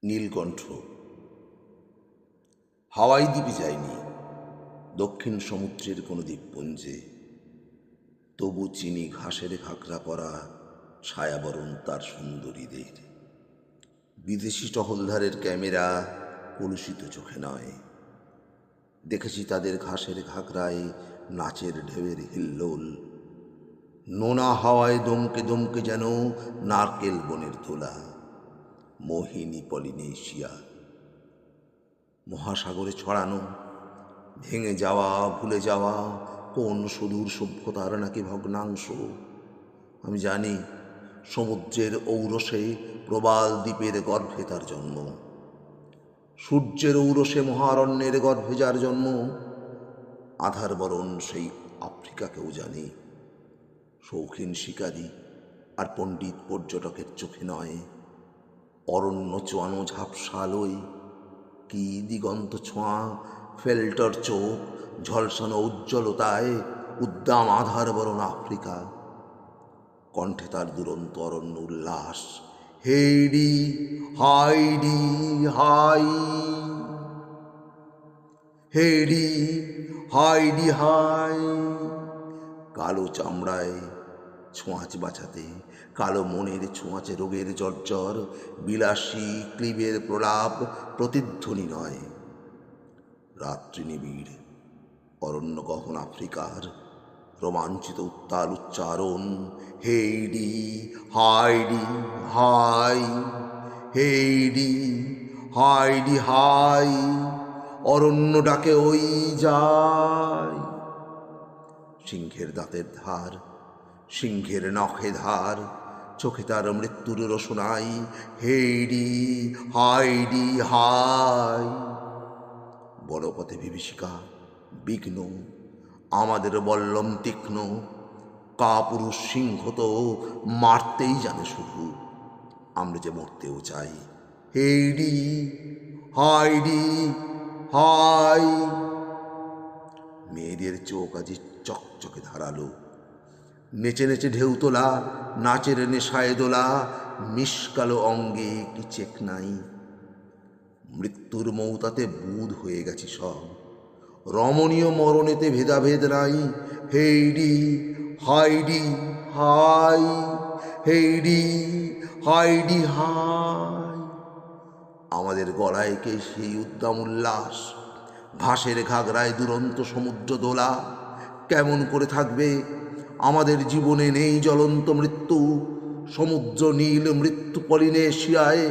নীলকণ্ঠ। হাওয়াই দ্বীপে যায়নি, দক্ষিণ সমুদ্রের কোনো দ্বীপপুঞ্জে, তবু চিনি ঘাসের ঘাগরা পরা ছায়াবরণ তার সুন্দরীদের। বিদেশি টহলদারের ক্যামেরা কলুষিত চোখে নয়, দেখেছি তাদের ঘাসের ঘাগরায় নাচের ঢেউয়ের হিল্লোল, নোনা হাওয়ায় দমকে দমকে যেন নারকেল বনের তোলা। মোহিনী পলিনেশিয়া, মহাসাগরে ছড়ানো, ভেঙে যাওয়া ভুলে যাওয়া কোন সুদূর সভ্যতার নাকি ভগ্নাংশ। আমি জানি সমুদ্রের ঔরসে প্রবাল দ্বীপের গর্ভে তার জন্ম, সূর্যের ঔরসে মহারণ্যের গর্ভে যার জন্ম। আধার বরণ সেই আফ্রিকাকেও জানি, শৌখিন শিকারী আর পণ্ডিত পর্যটকের চোখে নয়। অরণ্য চোয়ানো ঝাপসালোয় কি দিগন্ত ছোঁয়া ফেল্টর চোখ ঝলসানো উজ্জ্বলতায় উদ্দাম আধার বরণ আফ্রিকা। কণ্ঠে তার দুরন্ত অরণ্য উল্লাস, হেইডি হাইডি হাই, হেইডি হাইডি হাই। কালো চামড়ায় ছোঁয়াচ বাঁচাতে, কালো মনের ছোঁয়াচে রোগের জর্জর, বিলাসী ক্লিবের প্রলাপ প্রতিধ্বনি নয়। রাত্রি নিবিড়, অরণ্য গহন আফ্রিকার রোমাঞ্চিত উত্তাল উচ্চারণ, হেইডি হাইডি হাই, হেইডি হাইডি হাই। অরণ্য ডাকে ওই যায়। সিংহের দাঁতের ধার, সিংহের নখে ধার, চোখে তার মৃত্যুর রসনাই, হেইডি হাইডি হাই। বড় পথে বিভীষিকা বিঘ্ন, আমাদের বল্লম তীক্ষ্ণ, কাপুরুষ সিংহ তো মারতেই জানে শুধু, আমরা যে মরতেও চাই। হেইডি হাইডি হাই। মেয়েদের চোখ আজি চকচকে ধারালো, নেচে নেচে ঢেউ তোলা, নাচের নেশায় দোলা, মিশকালো অঙ্গে কি চেক নাই। মৃত্যুর মৌতাতে বুধ হয়ে গেছি সব, রমণীয় মরণেতে ভেদাভেদ নাই। হেইডি হাইডি হাই, হেইডি হাইডি হাই। আমাদের গলায় কে সেই উদ্দাম উল্লাস, ঘাসের ঘাগরায় দুরন্ত সমুদ্র দোলা। কেমন করে থাকবে আমাদের জীবনে নেই জ্বলন্ত মৃত্যু, সমুদ্র নীল মৃত্যু পলিনেশিয়ায়।